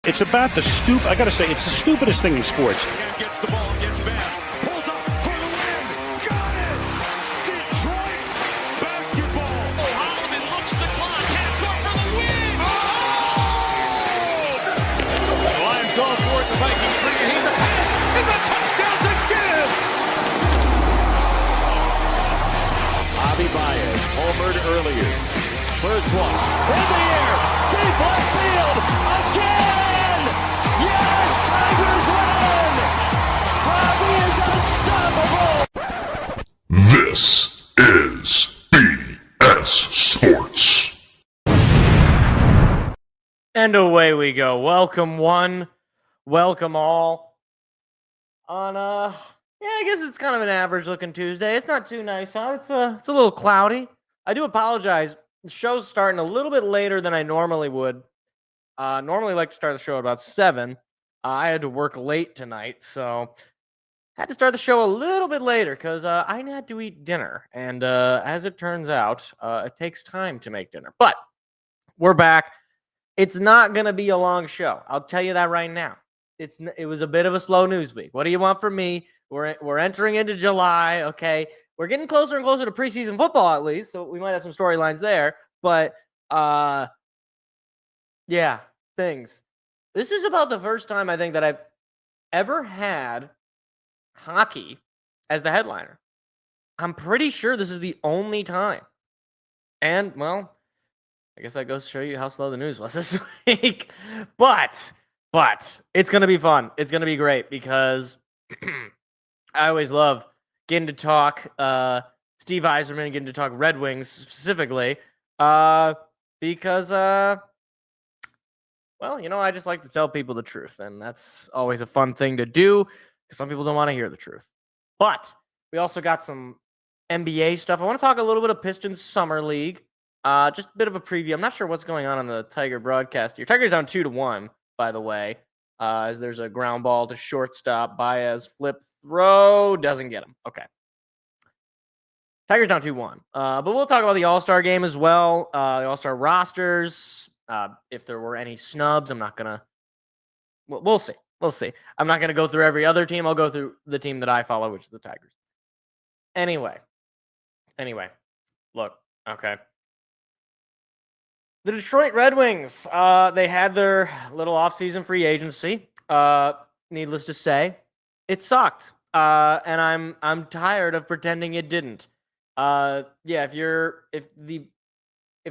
It's about the I got to say, it's the stupidest thing in sports. Gets the ball, gets back, pulls up for the win. Got it! Detroit basketball. Oh, Holloman looks the clock. Half court for the win. Oh! The Lions go for it. The Vikings bring it. He's a pass. It's a touchdown to give. Javi Baez homered earlier. First one in the air, deep left field again. Yes, Tigers win. Javi is unstoppable. This is BS Sports. And away we go. Welcome one, welcome all. On I guess it's kind of an average looking Tuesday. It's not too nice, huh? It's a little cloudy. I do apologize. The show's starting a little bit later than I normally would. Normally like to start the show at about 7. I had to work late tonight, so had to start the show a little bit later because I had to eat dinner. And as it turns out, it takes time to make dinner. But we're back. It's not going to be a long show. I'll tell you that right now. It was a bit of a slow news week. What do you want from me? We're entering into July, okay? We're getting closer and closer to preseason football at least, so we might have some storylines there. But, yeah, things. This is about the first time I think that I've ever had hockey as the headliner. I'm pretty sure this is the only time. And, well, I guess that goes to show you how slow the news was this week. But it's going to be fun. It's going to be great because I always love getting to talk Steve Yzerman, getting to talk Red Wings specifically because, well, I just like to tell people the truth, and that's always a fun thing to do because some people don't want to hear the truth. But we also got some NBA stuff. I want to talk a little bit of Pistons Summer League. Just a bit of a preview. I'm not sure what's going on the Tiger broadcast here. Tiger's down 2-1, by the way, as there's a ground ball to shortstop. Baez flip throw, doesn't get him. Okay. Tigers down 2-1. But we'll talk about the All-Star game as well, the All-Star rosters. If there were any snubs, I'm not going to... We'll see. We'll see. I'm not going to go through every other team. I'll go through the team that I follow, which is the Tigers. Anyway. Look, okay. The Detroit Red Wings, they had their little offseason free agency. Needless to say, it sucked. And I'm tired of pretending it didn't. If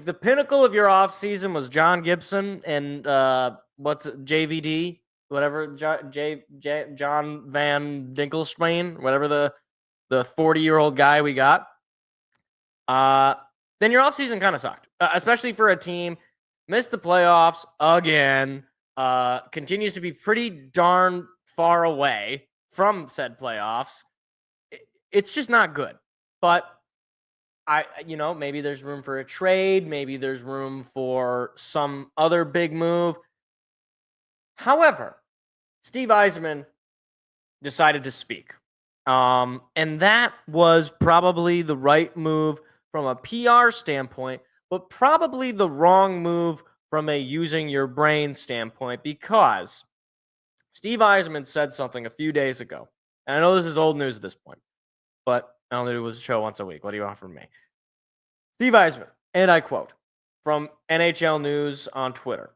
the pinnacle of your offseason was John Gibson and what's it, JVD, whatever, John Van Dinkelstein, whatever the 40-year-old guy we got, then your offseason kind of sucked, especially for a team missed the playoffs again, continues to be pretty darn far away from said playoffs. It's just not good. But maybe there's room for a trade. Maybe there's room for some other big move. However, Steve Yzerman decided to speak. And that was probably the right move from a PR standpoint, but probably the wrong move from a using your brain standpoint, because Steve Yzerman said something a few days ago. And I know this is old news at this point, but I only do a show once a week. What do you want from me? Steve Yzerman, and I quote from NHL News on Twitter.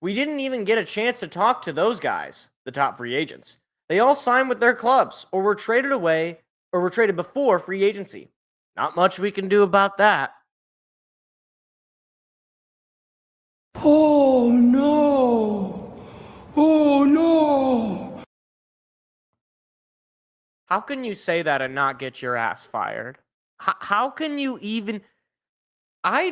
We didn't even get a chance to talk to those guys, the top free agents. They all signed with their clubs or were traded away or were traded before free agency. Not much we can do about that. Oh, no. Oh, no. How can you say that and not get your ass fired? How can you even... I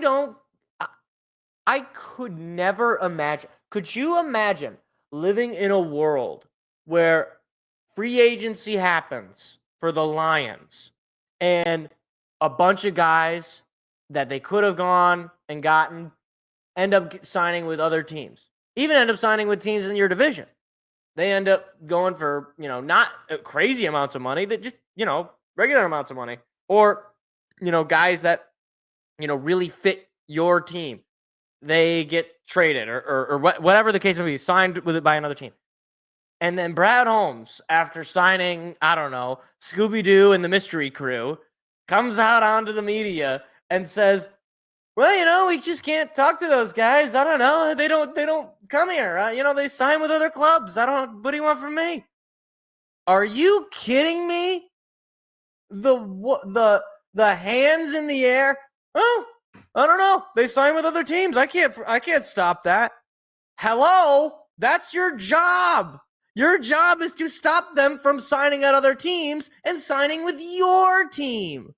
could never imagine. Could you imagine living in a world where free agency happens for the Lions and a bunch of guys that they could have gone and gotten end up signing with other teams, even end up signing with teams in your division? They end up going for, not crazy amounts of money, that just, regular amounts of money, or, guys that, really fit your team. they get traded or whatever the case may be, signed with it by another team. And then Brad Holmes, after signing, I don't know, Scooby-Doo and the Mystery Crew, comes out onto the media and says, well, we just can't talk to those guys. I don't know. They don't come here. They sign with other clubs. What do you want from me? Are you kidding me? The hands in the air. Oh, I don't know. They sign with other teams. I can't stop that. Hello? That's your job. Your job is to stop them from signing at other teams and signing with your team.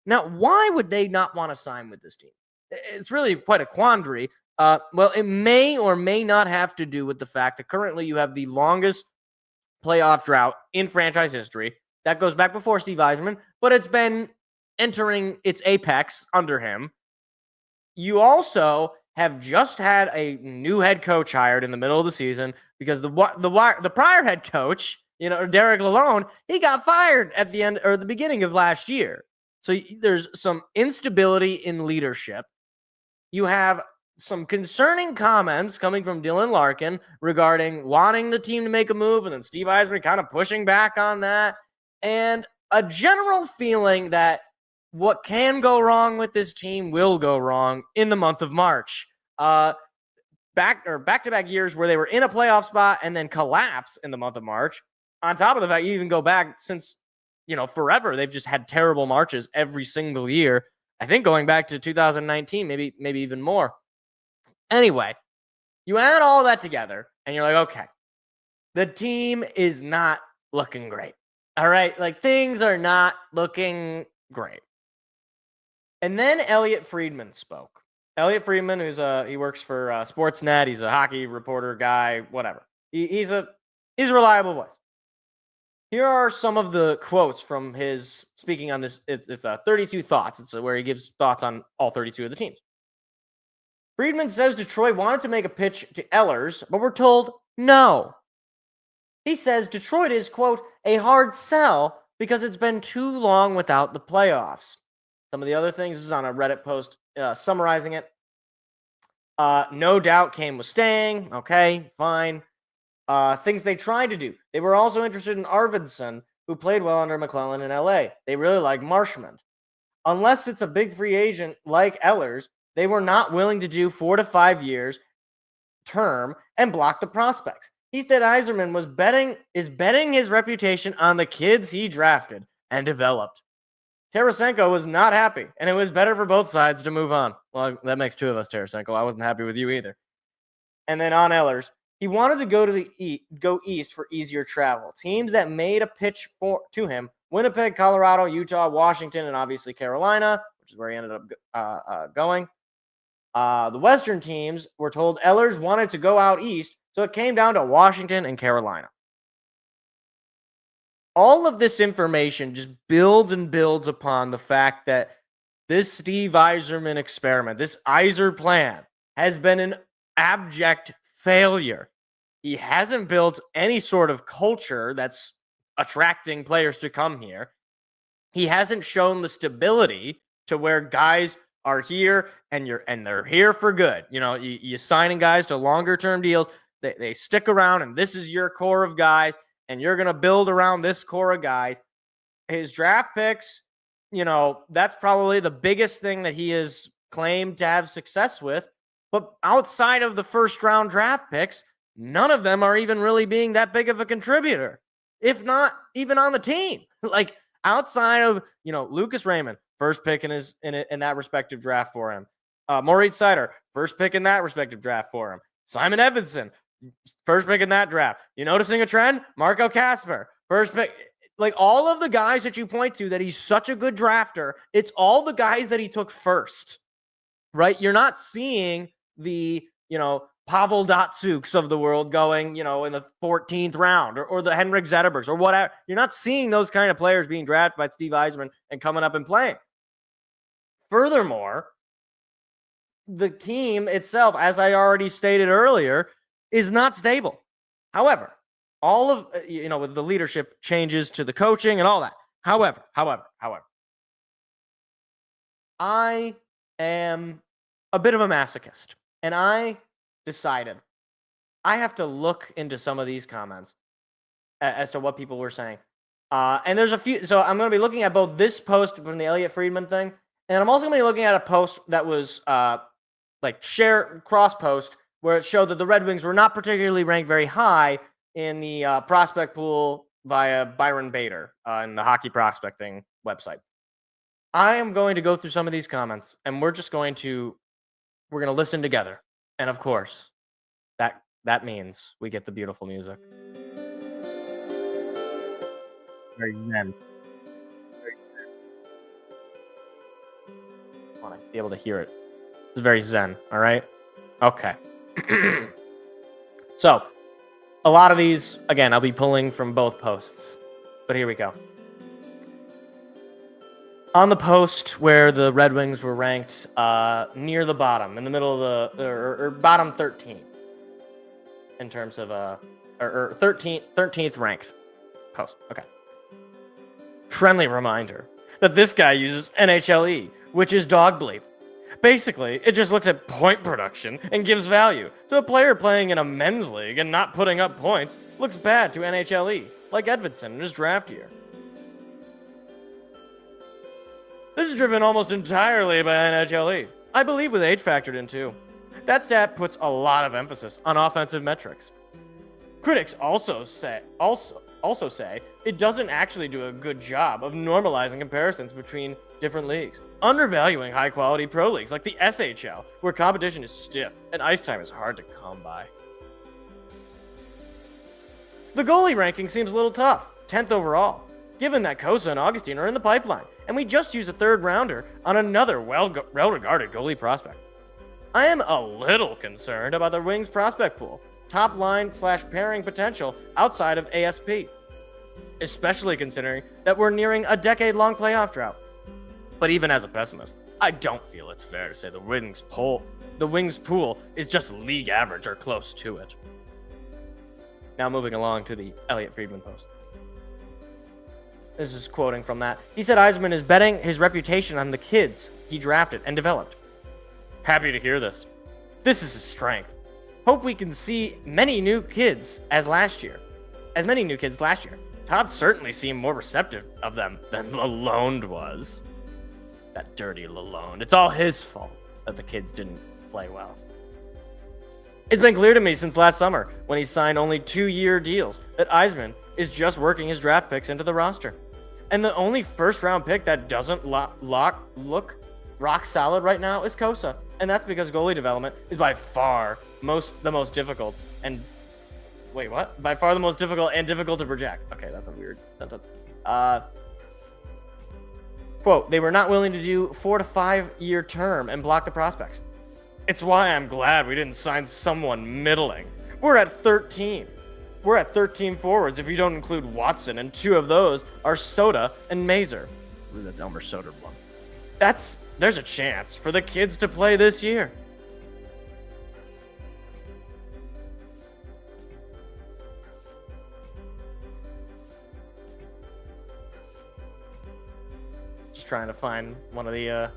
Now, why would they not want to sign with this team? It's really quite a quandary. Well, it may or may not have to do with the fact that currently you have the longest playoff drought in franchise history. That goes back before Steve Yzerman, but it's been entering its apex under him. You also have just had a new head coach hired in the middle of the season because the prior head coach, Derek Lalonde, he got fired at the end or the beginning of last year. So there's some instability in leadership. You have some concerning comments coming from Dylan Larkin regarding wanting the team to make a move, and then Steve Yzerman kind of pushing back on that, and a general feeling that what can go wrong with this team will go wrong in the month of March. Back-to-back years where they were in a playoff spot and then collapse in the month of March. On top of the fact, you even go back since, forever, they've just had terrible Marches every single year. I think going back to 2019, maybe even more. Anyway, you add all that together and you're like, okay, the team is not looking great. All right, things are not looking great. And then Elliot Friedman spoke. Elliot Friedman, he works for Sportsnet. He's a hockey reporter guy, whatever. He's a reliable voice. Here are some of the quotes from his speaking on this. It's 32 thoughts. It's where he gives thoughts on all 32 of the teams. Friedman says Detroit wanted to make a pitch to Ehlers, but we're told no. He says Detroit is, quote, a hard sell because it's been too long without the playoffs. Some of the other things, this is on a Reddit post summarizing it. No doubt Kane was staying. Okay, fine. Things they tried to do. They were also interested in Arvidsson, who played well under McClellan in LA. They really like Marshman. Unless it's a big free agent like Ehlers, they were not willing to do 4 to 5 years term and block the prospects. He said Yzerman is betting his reputation on the kids he drafted and developed. Tarasenko was not happy, and it was better for both sides to move on. Well, that makes two of us, Tarasenko. I wasn't happy with you either. And then on Ehlers, he wanted to go east for easier travel. Teams that made a pitch to him: Winnipeg, Colorado, Utah, Washington, and obviously Carolina, which is where he ended up going. The Western teams were told Ehlers wanted to go out east, so it came down to Washington and Carolina. All of this information just builds and builds upon the fact that this Steve Yzerman experiment, this Yzer plan, has been an abject failure. He hasn't built any sort of culture that's attracting players to come here. He hasn't shown the stability to where guys are here and they're here for good. You signing guys to longer term deals. They stick around, and this is your core of guys, and you're going to build around this core of guys. His draft picks, that's probably the biggest thing that he has claimed to have success with. But outside of the first round draft picks, none of them are even really being that big of a contributor, if not even on the team. Outside of, Lucas Raymond, first pick in that respective draft for him. Moritz Seider, first pick in that respective draft for him. Simon Edvinsson, first pick in that draft. You noticing a trend? Marco Kasper, first pick. All of the guys that you point to that he's such a good drafter, it's all the guys that he took first, right? You're not seeing the, Pavel Datsyuks of the world going, in the 14th round or the Henrik Zetterbergs or whatever. You're not seeing those kind of players being drafted by Steve Yzerman and coming up and playing. Furthermore, the team itself, as I already stated earlier, is not stable. However, all of, with the leadership changes to the coaching and all that. However, I am a bit of a masochist. And I decided I have to look into some of these comments as to what people were saying. And there's a few. So I'm going to be looking at both this post from the Elliot Friedman thing, and I'm also going to be looking at a post that was share cross post where it showed that the Red Wings were not particularly ranked very high in the prospect pool via Byron Bader in the hockey prospecting website. I am going to go through some of these comments, and we're going to listen together. And of course, that means we get the beautiful music. Very zen. I want to be able to hear it. It's very zen, all right? Okay. So, a lot of these, again, I'll be pulling from both posts. But here we go. On the post where the Red Wings were ranked near the bottom, in the middle of or bottom 13, in terms of, or 13th ranked post. Okay. Friendly reminder that this guy uses NHLE, which is dog bleep. Basically, it just looks at point production and gives value. So a player playing in a men's league and not putting up points looks bad to NHLE, like Edvinsson in his draft year. This is driven almost entirely by NHLE. I believe with age factored in too. That stat puts a lot of emphasis on offensive metrics. Critics also say it doesn't actually do a good job of normalizing comparisons between different leagues, undervaluing high-quality pro leagues like the SHL, where competition is stiff and ice time is hard to come by. The goalie ranking seems a little tough, 10th overall, given that Kosa and Augustine are in the pipeline, and we just used a third rounder on another well-regarded goalie prospect. I am a little concerned about the Wings prospect pool, top line / pairing potential outside of ASP, especially considering that we're nearing a decade-long playoff drought. But even as a pessimist, I don't feel it's fair to say the Wings pool is just league average or close to it. Now moving along to the Elliot Friedman post. This is quoting from that. He said Yzerman is betting his reputation on the kids he drafted and developed. Happy to hear this. This is his strength. Hope we can see many new kids as last year. Todd certainly seemed more receptive of them than Lalonde was. That dirty Lalonde. It's all his fault that the kids didn't play well. It's been clear to me since last summer, when he signed only 2-year deals, that Yzerman is just working his draft picks into the roster. And the only first-round pick that doesn't look rock solid right now is Kosa. And that's because goalie development is by far the most difficult and... Wait, what? By far the most difficult and difficult to project. Okay, that's a weird sentence. Quote, they were not willing to do 4 to 5 year term and block the prospects. It's why I'm glad we didn't sign someone middling. We're at 13. We're at 13 forwards if you don't include Watson, and 2 of those are Soda and Mazer. Ooh, that's Elmer Soderblom. There's a chance for the kids to play this year. Trying to find one of the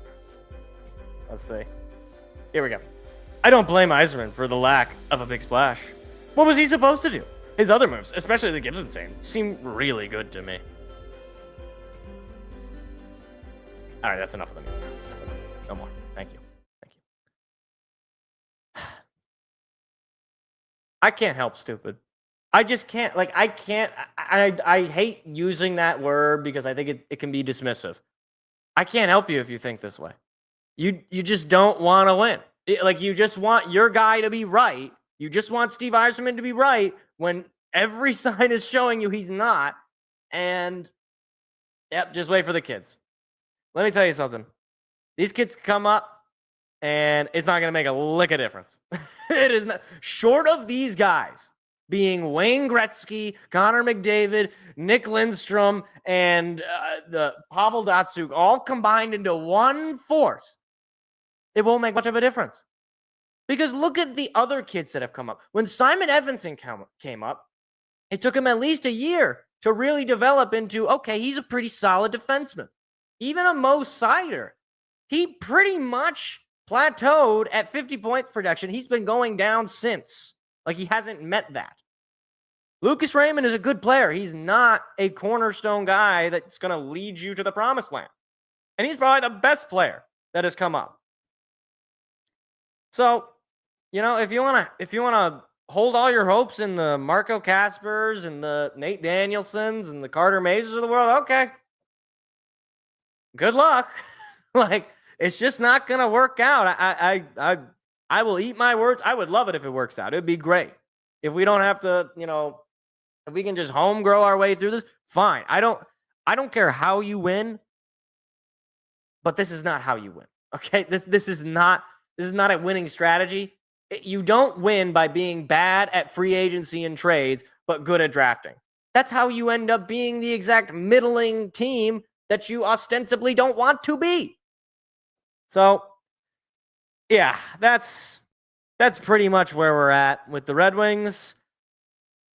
let's see. Here we go. I don't blame Yzerman for the lack of a big splash. What was he supposed to do? His other moves, especially the Gibson save, seem really good to me. All right, that's enough of the music. That's enough. No more. Thank you. I can't help stupid. I just can't. I hate using that word because I think it can be dismissive. I can't help you if you think this way. You just don't want to win. You just want your guy to be right. You just want Steve Yzerman to be right when every sign is showing you he's not. And, yep, just wait for the kids. Let me tell you something. These kids come up, and it's not going to make a lick of difference. It is not. Short of these guys being Wayne Gretzky, Connor McDavid, Nick Lindstrom, and the Pavel Datsyuk all combined into one force, it won't make much of a difference. Because look at the other kids that have come up. When Simon Edvinsson came up, it took him at least a year to really develop into, okay, he's a pretty solid defenseman. Even a Mo Seider, he pretty much plateaued at 50 points production. He's been going down since. Like, he hasn't met that. Lucas Raymond is a good player. He's not a cornerstone guy that's going to lead you to the promised land. And he's probably the best player that has come up. So, if you want to hold all your hopes in the Marco Caspers and the Nate Danielsons and the Carter Mazers of the world, okay. Good luck. Like, it's just not going to work out. I will eat my words. I would love it if it works out. It'd be great. If we don't have to, if we can just home grow our way through this, fine. I don't care how you win, but this is not how you win. Okay? This is not a winning strategy. You don't win by being bad at free agency and trades, but good at drafting. That's how you end up being the exact middling team that you ostensibly don't want to be. So, yeah, that's pretty much where we're at with the Red Wings.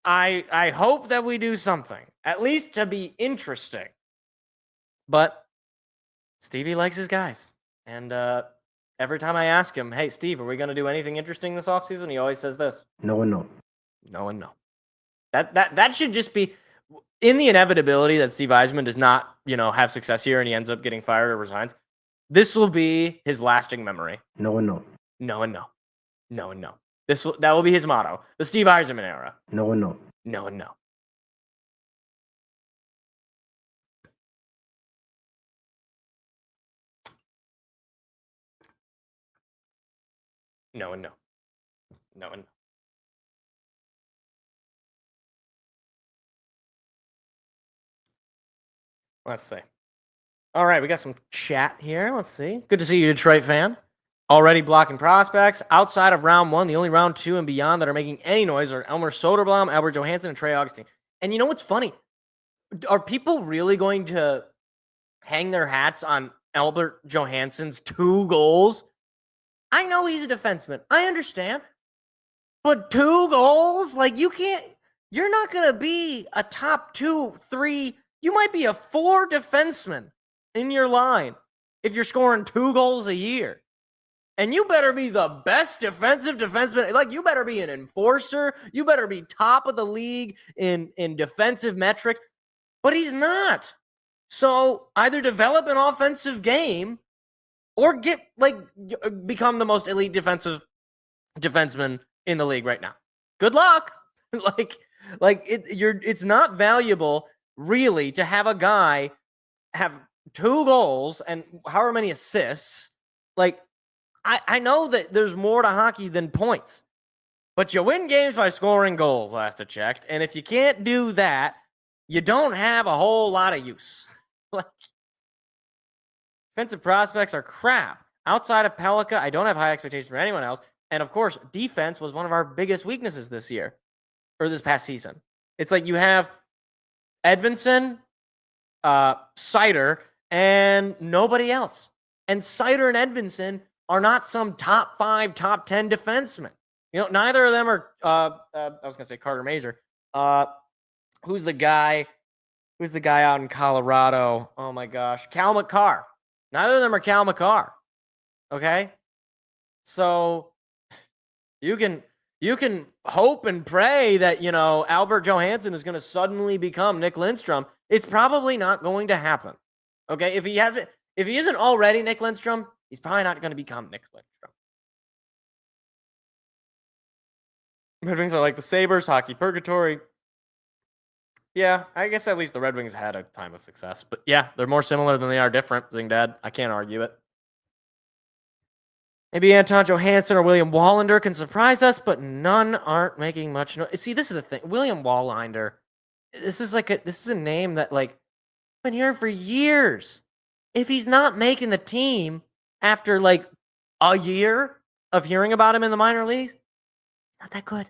I hope that we do something, at least to be interesting. But Stevie likes his guys. And every time I ask him, hey, Steve, are we going to do anything interesting this offseason? He always says this. No and no. No and no. That should just be, in the inevitability that Steve Yzerman does not, have success here and he ends up getting fired or resigns, this will be his lasting memory. No and no. No and no. No and no. That will be his motto. The Steve Yzerman era. No and no. No and no. No and no. No and no. Let's see. All right, we got some chat here. Let's see. Good to see you, Detroit fan. Already blocking prospects. Outside of round 1, the only round 2 and beyond that are making any noise are Elmer Soderblom, Albert Johansson, and Trey Augustine. And you know what's funny? Are people really going to hang their hats on Albert Johansson's 2 goals? I know he's a defenseman. I understand. But 2 goals? Like, you're not going to be a top 2, 3. You might be a 4 defenseman in your line if you're scoring 2 goals a year. And you better be the best defensive defenseman. Like, you better be an enforcer. You better be top of the league in defensive metrics. But he's not. So either develop an offensive game or become the most elite defenseman in the league right now. Good luck. It's not valuable really to have a guy have 2 goals and however many assists. Like, I know that there's more to hockey than points, but you win games by scoring goals, last I checked. And if you can't do that, you don't have a whole lot of use. Defensive prospects are crap. Outside of Pelika, I don't have high expectations for anyone else. And of course, defense was one of our biggest weaknesses this year, or this past season. It's like you have Edvinsson, Seider, and nobody else. And Seider and Edvinsson are not some top 5, top 10 defensemen. Neither of them are, I was going to say Carter Mazer. Who's the guy out in Colorado? Oh my gosh. Cal McCarr. Neither of them are Cal McCarr. Okay? So you can hope and pray that, Albert Johansson is going to suddenly become Nick Lindstrom. It's probably not going to happen. Okay? If he isn't already Nick Lindstrom, he's probably not going to become Nick Lindstrom. Red Wings are like the Sabres, hockey purgatory. Yeah, I guess at least the Red Wings had a time of success. But yeah, they're more similar than they are different, Zingdad. I can't argue it. Maybe Anton Johansson or William Wallander can surprise us, but none aren't making much noise. See, this is the thing. William Wallander, this is a name that, I've been hearing for years. If he's not making the team after, a year of hearing about him in the minor leagues, not that good.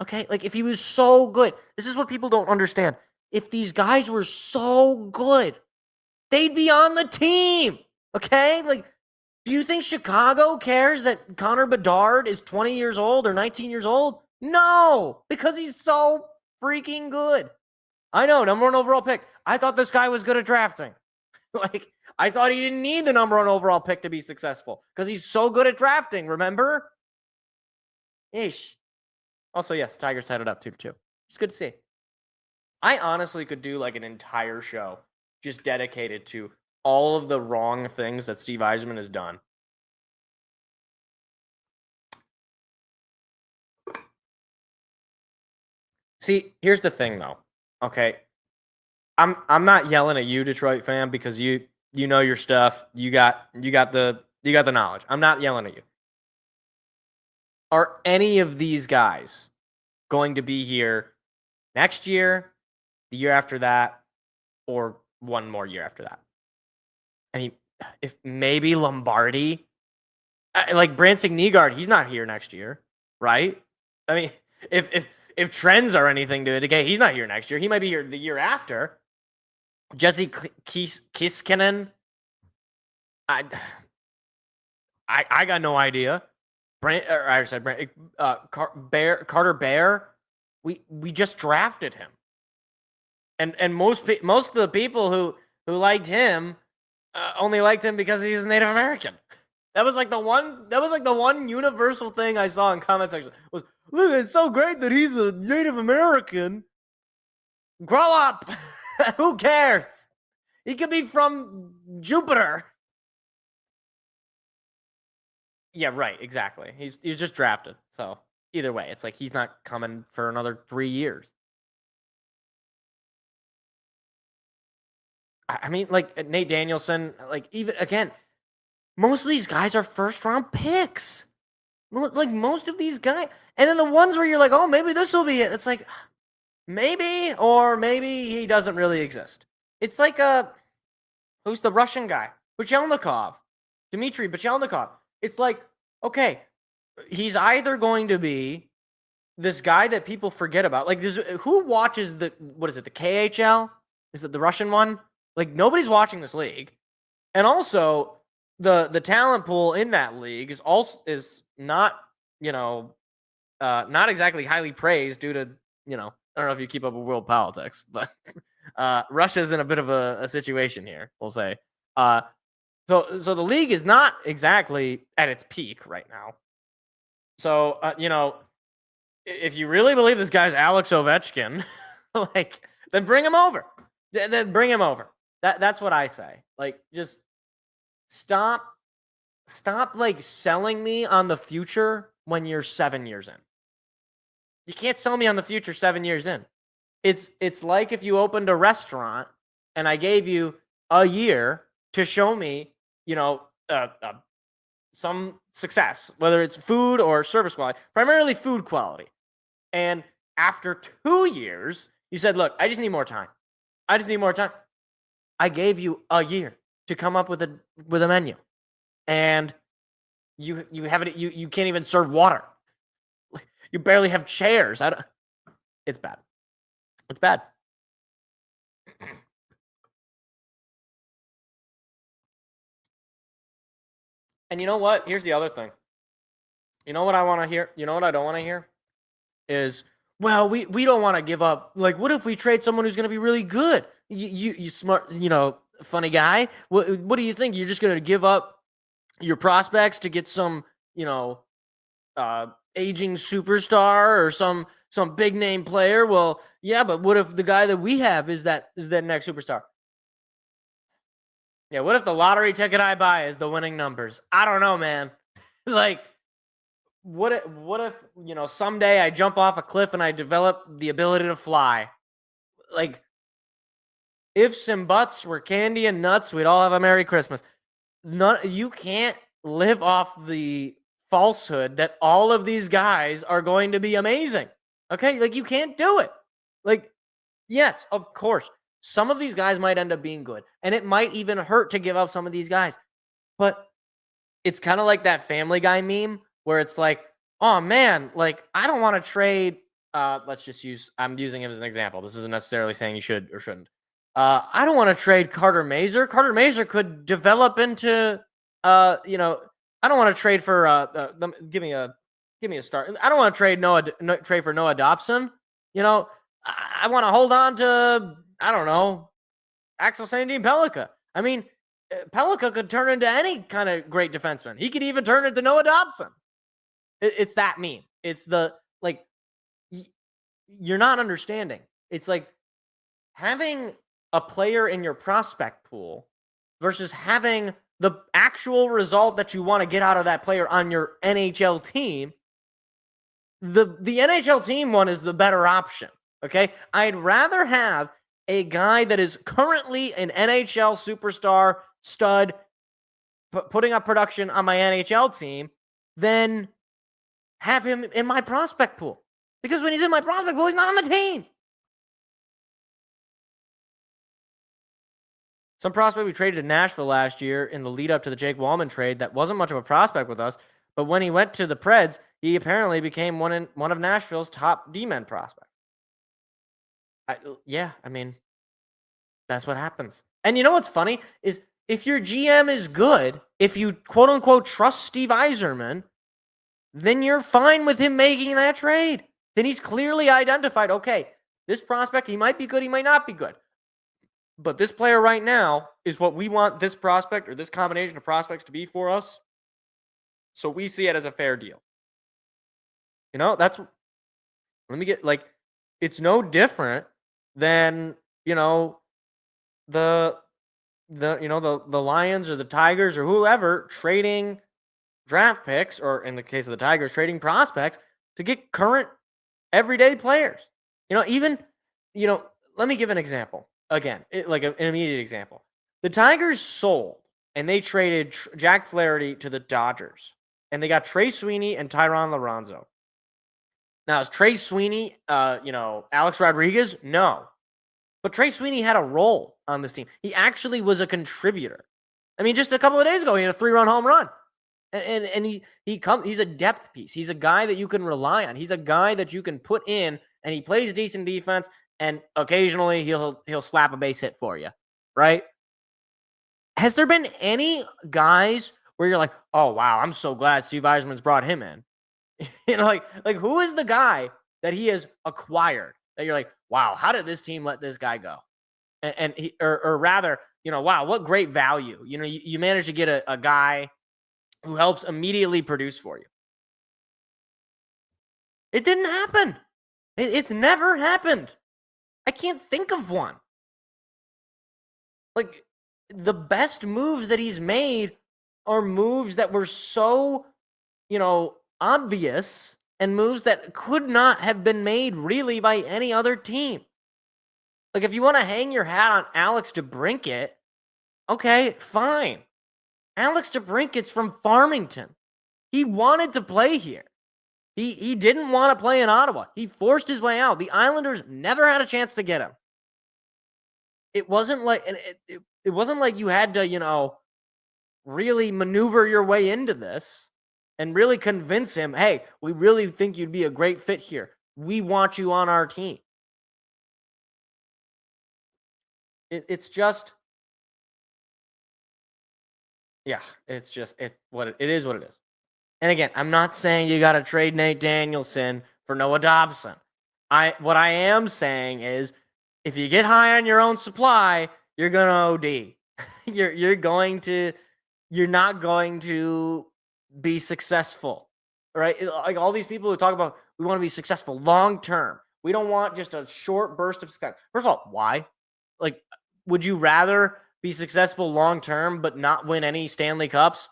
Okay? If he was so good, this is what people don't understand. If these guys were so good, they'd be on the team. Okay? Do you think Chicago cares that Connor Bedard is 20 years old or 19 years old? No, because he's so freaking good. I know, number 1 overall pick. I thought this guy was good at drafting. I thought he didn't need the number 1 overall pick to be successful because he's so good at drafting, remember? Ish. Also, yes, Tigers tied it up 2-2. It's good to see. I honestly could do like an entire show just dedicated to all of the wrong things that Steve Yzerman has done. See, here's the thing though. Okay. I'm not yelling at you, Detroit fan, because you know your stuff. You got the knowledge. I'm not yelling at you. Are any of these guys going to be here next year, the year after that, or one more year after that? I mean, if maybe Lombardi, like Branson Nygaard, he's not here next year, right? I mean, if trends are anything to indicate, he's not here next year. He might be here the year after. Jesse Kiskinen, I got no idea. Carter Bear, we just drafted him, and most of the people who liked him only liked him because he's Native American. That was like the one universal thing I saw in comment section was, look, it's so great that he's a Native American. Grow up. Who cares? He could be from Jupiter. Yeah, right, exactly. He's just drafted. So either way, it's like he's not coming for another 3 years. I mean, like Nate Danielson, like even again, most of these guys are first-round picks. Like most of these guys. And then the ones where you're like, oh, maybe this will be it. It's like, maybe, or maybe he doesn't really exist. It's like who's the Russian guy? Buchelnikov. Dmitry Buchelnikov. It's like, okay, he's either going to be this guy that people forget about. Like, who watches the KHL? Is it the Russian one? Like, nobody's watching this league. And also, the talent pool in that league is not, not exactly highly praised due to, I don't know if you keep up with world politics, but Russia's in a bit of a situation here, we'll say. So the league is not exactly at its peak right now. So, if you really believe this guy's Alex Ovechkin, like, then bring him over. Then bring him over. That's what I say. Like, just stop like selling me on the future when you're 7 years in. You can't sell me on the future 7 years in. It's like if you opened a restaurant and I gave you a year to show me, some success, whether it's food or service quality, primarily food quality. And after 2 years, you said, look, I just need more time. I gave you a year to come up with a menu. And you haven't, you can't even serve water. You barely have chairs. It's bad. It's bad. And you know what? Here's the other thing. You know what I want to hear? You know what I don't want to hear? Is, well, we don't want to give up. Like, what if we trade someone who's going to be really good? You smart, funny guy. What do you think? You're just going to give up your prospects to get some, aging superstar or some big name player? Well, yeah, but what if the guy that we have is that next superstar? Yeah, what if the lottery ticket I buy is the winning numbers? I don't know, man. Like, what if someday I jump off a cliff and I develop the ability to fly? Like, ifs and buts were candy and nuts, we'd all have a Merry Christmas. You can't live off the falsehood that all of these guys are going to be amazing. Okay? Like, you can't do it. Like, yes, of course, some of these guys might end up being good, and it might even hurt to give up some of these guys. But it's kind of like that Family Guy meme where it's like, oh man, like, I don't want to trade. I'm using him as an example. This isn't necessarily saying you should or shouldn't. I don't want to trade Carter Mazer. Carter Mazer could develop into, I don't want to trade for, give me a start. I don't want to trade for Noah Dobson. I want to hold on to, I don't know, Axel Sandin Pellikka. I mean, Pellica could turn into any kind of great defenseman. He could even turn into Noah Dobson. It's that meme. It's the, like, you're not understanding. It's like having a player in your prospect pool versus having the actual result that you want to get out of that player on your NHL team. The NHL team one is the better option, okay? I'd rather have a guy that is currently an NHL superstar, stud, putting up production on my NHL team than have him in my prospect pool. Because when he's in my prospect pool, he's not on the team. Some prospect we traded to Nashville last year in the lead up to the Jake Wallman trade that wasn't much of a prospect with us, but when he went to the Preds, he apparently became one of Nashville's top D-men prospects. I mean, that's what happens. And you know what's funny is if your GM is good, if you quote unquote trust Steve Yzerman, then you're fine with him making that trade. Then he's clearly identified, okay, this prospect, he might be good, he might not be good. But this player right now is what we want this prospect or this combination of prospects to be for us. So we see it as a fair deal. You know, it's no different than, the Lions or the Tigers or whoever trading draft picks, or in the case of the Tigers, trading prospects to get current everyday players. Let me give an example. Again, an immediate example. The Tigers sold and they traded Jack Flaherty to the Dodgers, and they got Trey Sweeney and Tyron Lorenzo. Now, is Trey Sweeney, Alex Rodriguez? No. But Trey Sweeney had a role on this team. He actually was a contributor. I mean, just a couple of days ago, he had a 3-run home run. And he's a depth piece. He's a guy that you can rely on. He's a guy that you can put in, and he plays decent defense, and occasionally he'll slap a base hit for you, right? Has there been any guys where you're like, oh, wow, I'm so glad Steve Yzerman's brought him in? Like who is the guy that he has acquired that you're like, wow, how did this team let this guy go? And he, or rather, wow, what great value. You managed to get a guy who helps immediately produce for you. It didn't happen. It's never happened. I can't think of one. Like, the best moves that he's made are moves that were so, obvious, and moves that could not have been made really by any other team. Like, if you want to hang your hat on Alex DeBrincat, okay, fine. Alex DeBrincat's from Farmington. He wanted to play here. He didn't want to play in Ottawa. He forced his way out. The Islanders never had a chance to get him. It wasn't like it wasn't like you had to, really maneuver your way into this and really convince him, hey, we really think you'd be a great fit here. We want you on our team. It's just, yeah, it is what it is. And again, I'm not saying you got to trade Nate Danielson for Noah Dobson. What I am saying is, if you get high on your own supply, you're going to OD. You're not going to be successful, right? Like all these people who talk about, we want to be successful long term. We don't want just a short burst of success. First of all, why? Like, would you rather be successful long term but not win any Stanley Cups,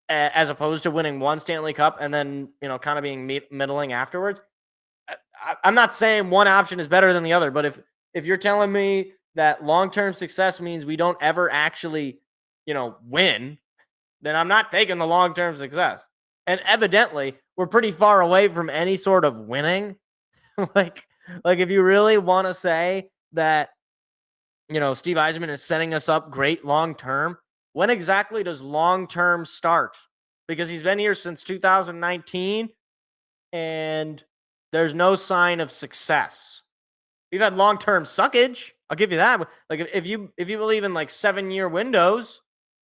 as opposed to winning one Stanley Cup and then, kind of being middling afterwards? I'm not saying one option is better than the other, but if you're telling me that long-term success means we don't ever actually, win, then I'm not taking the long-term success. And evidently, we're pretty far away from any sort of winning. like if you really want to say that, Steve Yzerman is setting us up great long-term, when exactly does long-term start? Because he's been here since 2019, and there's no sign of success. We've had long-term suckage. I'll give you that. Like, if you believe in like 7-year windows,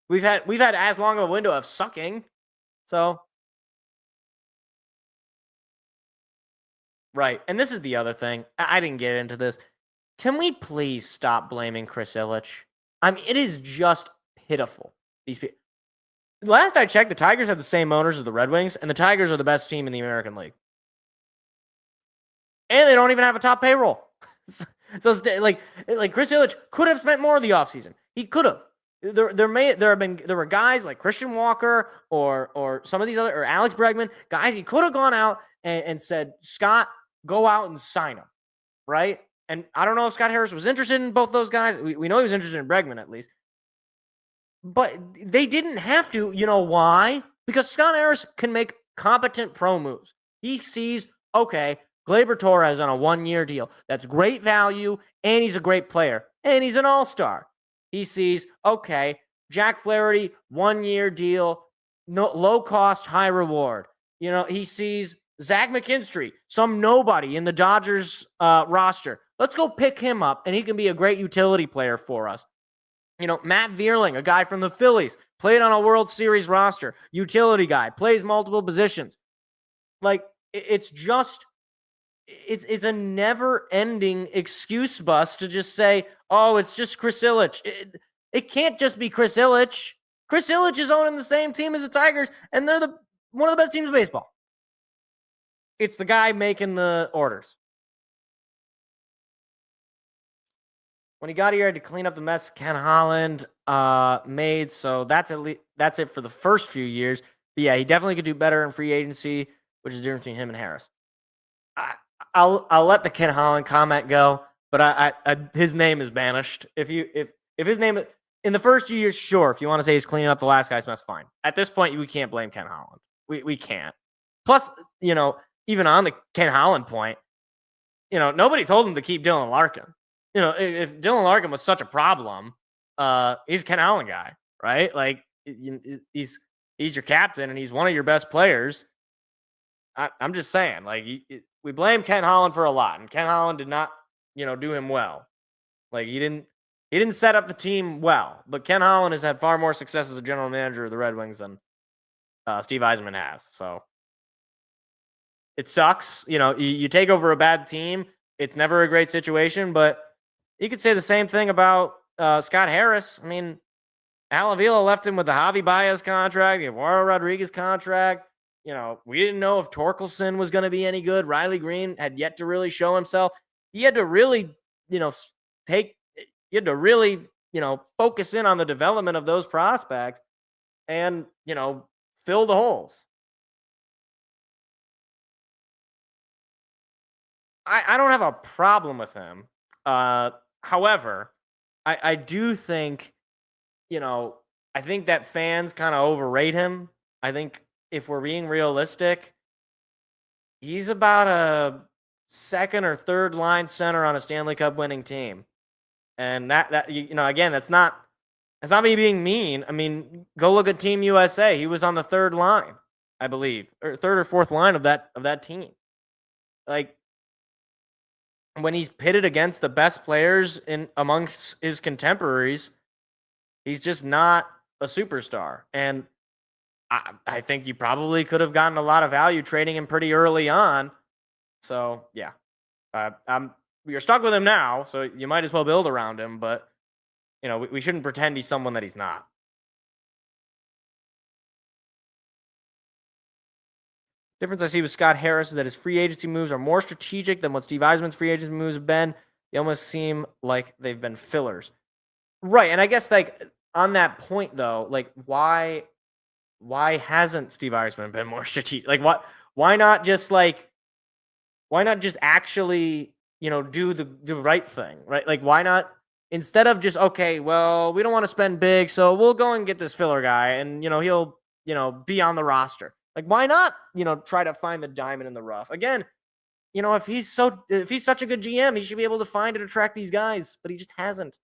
we've had as long of a window of sucking. So, right. And this is the other thing. I didn't get into this. Can we please stop blaming Chris Ilitch? I mean, it is just pitiful. These people. Last I checked, the Tigers have the same owners as the Red Wings, and the Tigers are the best team in the American League. And they don't even have a top payroll. So like Chris Ilitch could have spent more of the offseason. He could have. There were guys like Christian Walker or some of these other, or Alex Bregman, guys he could have gone out and said, Scott, go out and sign him, right? And I don't know if Scott Harris was interested in both those guys. We know he was interested in Bregman at least. But they didn't have to. You know why? Because Scott Harris can make competent pro moves. He sees, okay, Gleyber Torres on a 1-year deal. That's great value, and he's a great player, and he's an all-star. He sees, okay, Jack Flaherty, 1-year deal, no, low cost, high reward. You know, he sees Zach McKinstry, some nobody in the Dodgers roster. Let's go pick him up, and he can be a great utility player for us. You know, Matt Vierling, a guy from the Phillies, played on a World Series roster, utility guy, plays multiple positions. Like, it's a never-ending excuse bus to just say, oh, it's just Chris Ilitch. It can't just be Chris Ilitch. Chris Ilitch is owning the same team as the Tigers, and they're one of the best teams in baseball. It's the guy making the orders. When he got here, he had to clean up the mess Ken Holland made. So that's it for the first few years. But yeah, he definitely could do better in free agency, which is the difference between him and Harris. I'll let the Ken Holland comment go, but his name is banished. If his name in the first few years, sure. If you want to say he's cleaning up the last guy's mess, fine. At this point, we can't blame Ken Holland. We can't. Plus, you know, even on the Ken Holland point, you know, nobody told him to keep Dylan Larkin. You know, if Dylan Larkin was such a problem, he's a Ken Holland guy, right? Like, he's your captain and he's one of your best players. I'm just saying, like, we blame Ken Holland for a lot, and Ken Holland did not, you know, do him well. Like, he didn't set up the team well, but Ken Holland has had far more success as a general manager of the Red Wings than Steve Yzerman has. So it sucks. You know, you take over a bad team. It's never a great situation, but you could say the same thing about Scott Harris. I mean, Al Avila left him with the Javi Baez contract, the Eduardo Rodriguez contract. You know, we didn't know if Torkelson was going to be any good. Riley Green had yet to really show himself. He had to really, you know, focus in on the development of those prospects and, you know, fill the holes. I don't have a problem with him. However, I do think, you know, I think that fans kind of overrate him. I think if we're being realistic, he's about a second or third line center on a Stanley Cup winning team. And that you know, again, that's not me being mean. I mean, go look at Team USA. He was on the third line, I believe, or third or fourth line of that team. Like, when he's pitted against the best players amongst his contemporaries, he's just not a superstar. And I think you probably could have gotten a lot of value trading him pretty early on. So, yeah. You're stuck with him now, so you might as well build around him. But, you know, we shouldn't pretend he's someone that he's not. Difference I see with Scott Harris is that his free agency moves are more strategic than what Steve Yzerman's free agency moves have been. They almost seem like they've been fillers. Right, and I guess, like, on that point, though, like, why hasn't Steve Yzerman been more strategic? Like, why not just actually, you know, do the right thing, right? Like, why not, instead of just, okay, well, we don't want to spend big, so we'll go and get this filler guy, and, you know, he'll, you know, be on the roster. Like, why not, you know, try to find the diamond in the rough? Again, you know, if he's such a good GM, he should be able to find and attract these guys, but he just hasn't.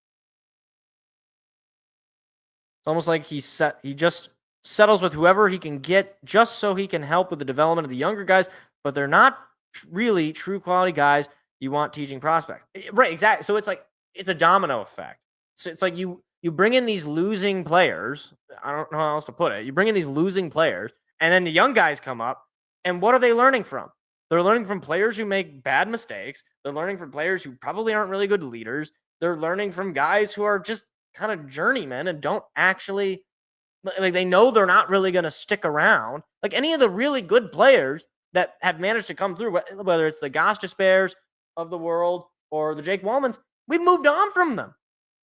It's almost like he just settles with whoever he can get just so he can help with the development of the younger guys, but they're not really true quality guys you want teaching prospects. Right, exactly. So it's like, it's a domino effect. So it's like you bring in these losing players. I don't know how else to put it. You bring in these losing players, and then the young guys come up, and what are they learning from? They're learning from players who make bad mistakes. They're learning from players who probably aren't really good leaders. They're learning from guys who are just kind of journeymen and don't actually, like, they know they're not really going to stick around. Like any of the really good players that have managed to come through, whether it's the Goss Despairs of the world or the Jake Wallmans, we've moved on from them.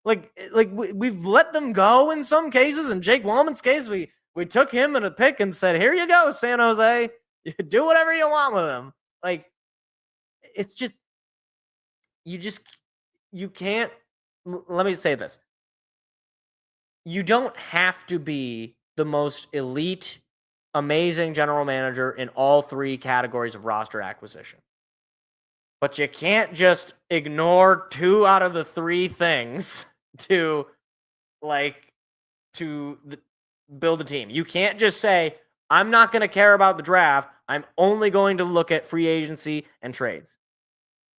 We've let them go in some cases. In Jake Wallman's case, we took him in a pick and said, "Here you go, San Jose. You do whatever you want with him." Like, it's just you can't. Let me say this: you don't have to be the most elite, amazing general manager in all three categories of roster acquisition. But you can't just ignore 2 out of the 3 things to build a team. You can't just say, I'm not going to care about the draft. I'm only going to look at free agency and trades.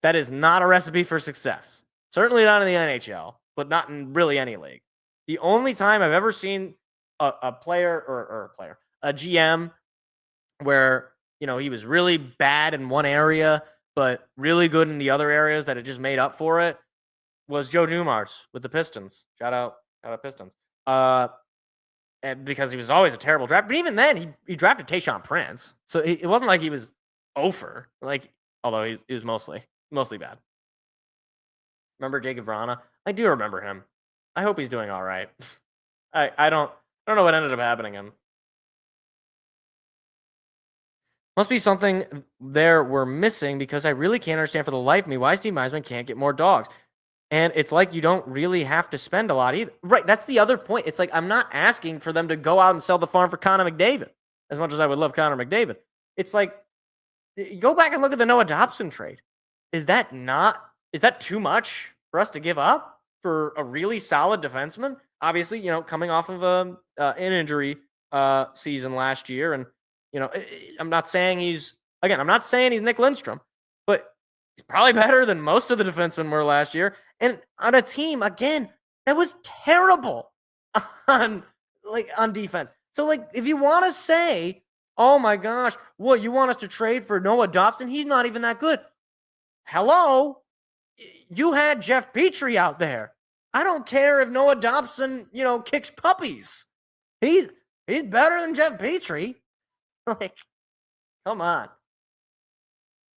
That is not a recipe for success. Certainly not in the NHL, but not in really any league. The only time I've ever seen a GM where, he was really bad in one area, but really good in the other areas that it just made up for it, was Joe Dumars with the Pistons. Shout out Pistons. And because he was always a terrible draft. But even then, he drafted Tayshaun Prince. So it wasn't like he was over. Although he was mostly bad. Remember Jake Vrana? I do remember him. I hope he's doing all right. I don't know what ended up happening to him. Must be something there we're missing, because I really can't understand for the life of me why Steve Yzerman can't get more dogs. And it's like you don't really have to spend a lot either. Right, that's the other point. It's like I'm not asking for them to go out and sell the farm for Connor McDavid, as much as I would love Connor McDavid. It's like, go back and look at the Noah Dobson trade. Is that too much for us to give up for a really solid defenseman? Obviously, coming off of an injury season last year, and I'm not saying he's Nick Lindstrom, but he's probably better than most of the defensemen were last year. And on a team, again, that was terrible on defense. So, if you want to say, oh my gosh, what, you want us to trade for Noah Dobson? He's not even that good. Hello? You had Jeff Petrie out there. I don't care if Noah Dobson, kicks puppies. He's better than Jeff Petrie. Come on.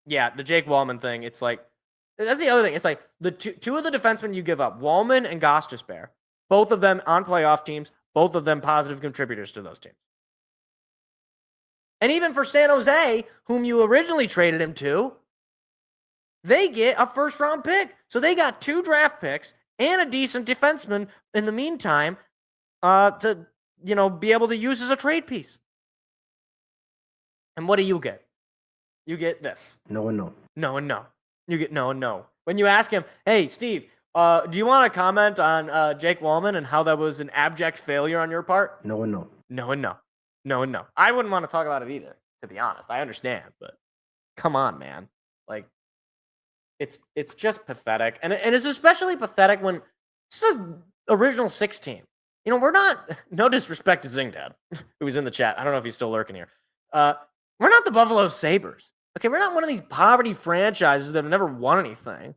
Yeah, the Jake Wallman thing, it's like, that's the other thing. It's like the two of the defensemen you give up, Wallman and Goss Despair, both of them on playoff teams, both of them positive contributors to those teams. And even for San Jose, whom you originally traded him to, they get a first-round pick. So they got 2 draft picks and a decent defenseman in the meantime to, be able to use as a trade piece. And what do you get? You get this. No and no. No and no. You get no and no. When you ask him, hey, Steve, do you want to comment on Jake Wallman and how that was an abject failure on your part? No and no. No and no. No and no. I wouldn't want to talk about it either, to be honest. I understand, but come on, man. It's just pathetic. And it's especially pathetic when this is an original 6 team. We're not, no disrespect to Zingdad, who was in the chat. I don't know if he's still lurking here. We're not the Buffalo Sabres. Okay, we're not one of these poverty franchises that have never won anything.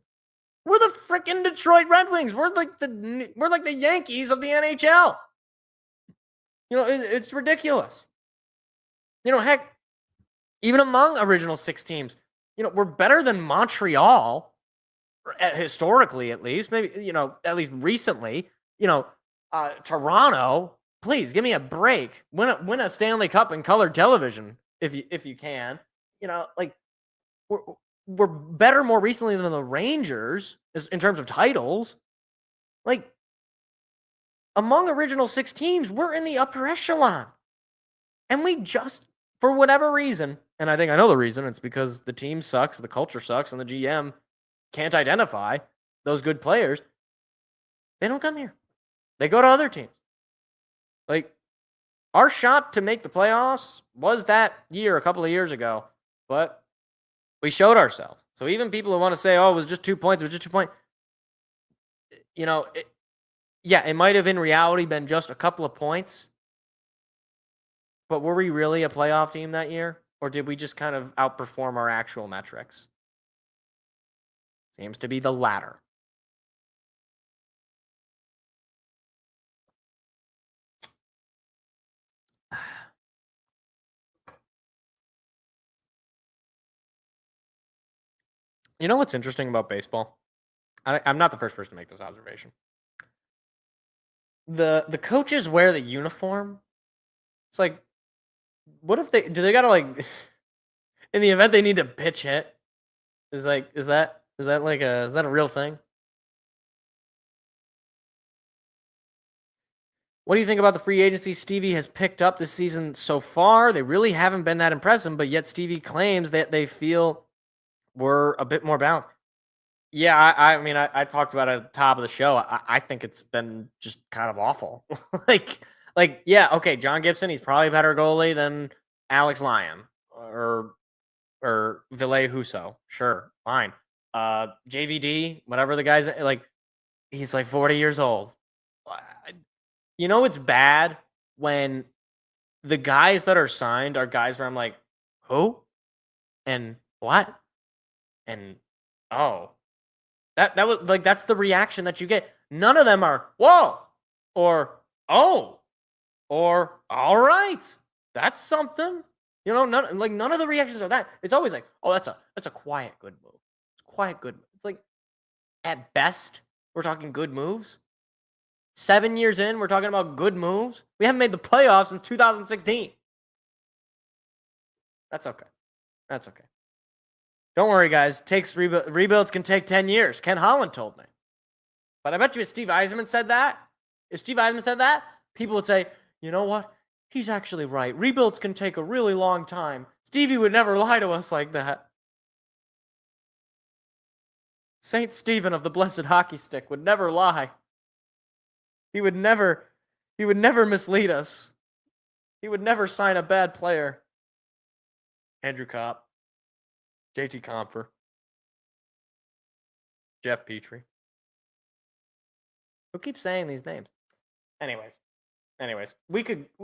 We're the freaking Detroit Red Wings. We're like the Yankees of the NHL. It's ridiculous. Heck, even among original 6 teams, we're better than Montreal, historically at least. Maybe, at least recently. Toronto, please give me a break. Win a Stanley Cup in colored television if you can. We're better more recently than the Rangers in terms of titles. Among original 6 teams, we're in the upper echelon. And we just, for whatever reason, and I think I know the reason, it's because the team sucks, the culture sucks, and the GM can't identify those good players. They don't come here. They go to other teams. Our shot to make the playoffs was that year, a couple of years ago, but we showed ourselves. So even people who want to say, oh, it was just 2 points, it might have in reality been just a couple of points, but were we really a playoff team that year? Or did we just kind of outperform our actual metrics? Seems to be the latter. You know what's interesting about baseball? I'm not the first person to make this observation. The coaches wear the uniform. It's like, what if they gotta like in the event they need to pitch hit? Is that a real thing? What do you think about the free agency Stevie has picked up this season so far? They really haven't been that impressive, but yet Stevie claims that they feel we're a bit more balanced. Yeah, I mean, I talked about it at the top of the show. I think it's been just kind of awful. Yeah, okay, John Gibson, he's probably a better goalie than Alex Lyon or Ville Husso. Sure, fine. JVD, whatever the guy's like, he's like 40 years old. You know, it's bad when the guys that are signed are guys where I'm like, who? And what? And oh. That was like that's the reaction that you get. None of them are whoa or oh or all right. That's something. You know, none of the reactions are that. It's always like, oh, that's a quiet good move. It's a quiet good move. It's like at best, we're talking good moves. 7 years in, we're talking about good moves. We haven't made the playoffs since 2016. That's okay. That's okay. Don't worry, guys. Rebuilds can take 10 years. Ken Holland told me. But I bet you if Steve Yzerman said that, people would say, you know what? He's actually right. Rebuilds can take a really long time. Stevie would never lie to us like that. Saint Stephen of the Blessed Hockey Stick would never lie. He would never mislead us. He would never sign a bad player. Andrew Kopp. JT Compher, Jeff Petrie. Who keeps saying these names? Anyways,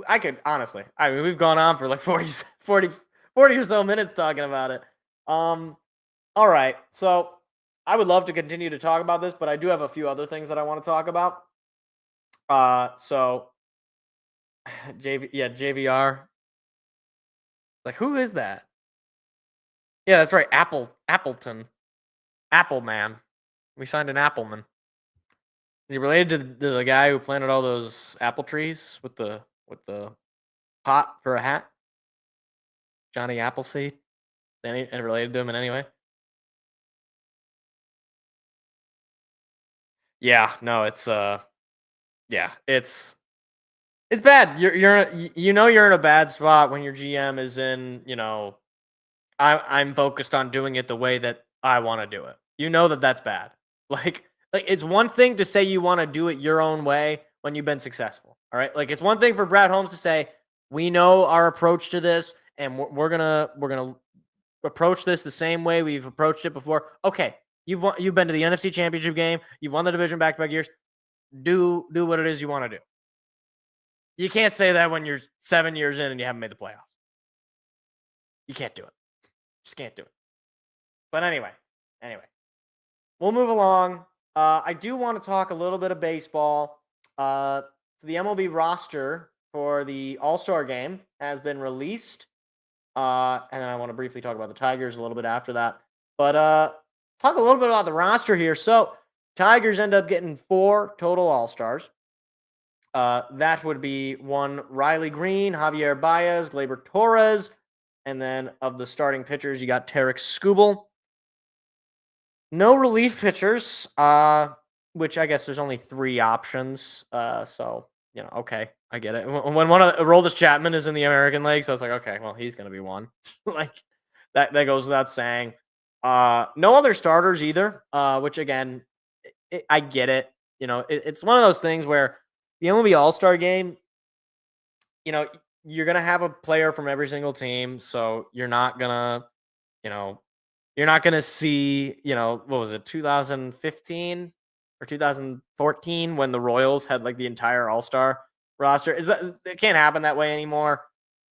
I could honestly. I mean, we've gone on for like 40 or so minutes talking about it. All right, so I would love to continue to talk about this, but I do have a few other things that I want to talk about. So JVR. Like, who is that? Yeah, that's right. Appleton. Appleman. We signed an Appleman. Is he related to the guy who planted all those apple trees with the pot for a hat? Johnny Appleseed? And related to him in any way? Yeah, no, it's bad. You're in a bad spot when your GM is in, I'm focused on doing it the way that I want to do it. You know that's bad. Like it's one thing to say you want to do it your own way when you've been successful. All right. Like it's one thing for Brad Holmes to say, we know our approach to this and we're gonna approach this the same way we've approached it before. Okay. You've been to the NFC Championship game. You've won the division back-to-back years. Do what it is you want to do. You can't say that when you're 7 years in and you haven't made the playoffs. You can't do it. Just can't do it. But anyway, we'll move along. I do want to talk a little bit of baseball. The MLB roster for the All-Star game has been released. And then I want to briefly talk about the Tigers a little bit after that. But talk a little bit about the roster here. So Tigers end up getting 4 total All-Stars. That would be one Riley Green, Javier Baez, Gleyber Torres, and then of the starting pitchers, you got Tarek Skubal. No relief pitchers, which I guess there's only 3 options. So, okay, I get it. When one of Aroldis Chapman is in the American League, so I was like, okay, well, he's going to be one. Like, that goes without saying. No other starters either, which, again, I get it. It's one of those things where the MLB All-Star game, you're going to have a player from every single team, so you're not going to see, what was it, 2015 or 2014 when the Royals had like the entire All-Star roster. It can't happen that way anymore.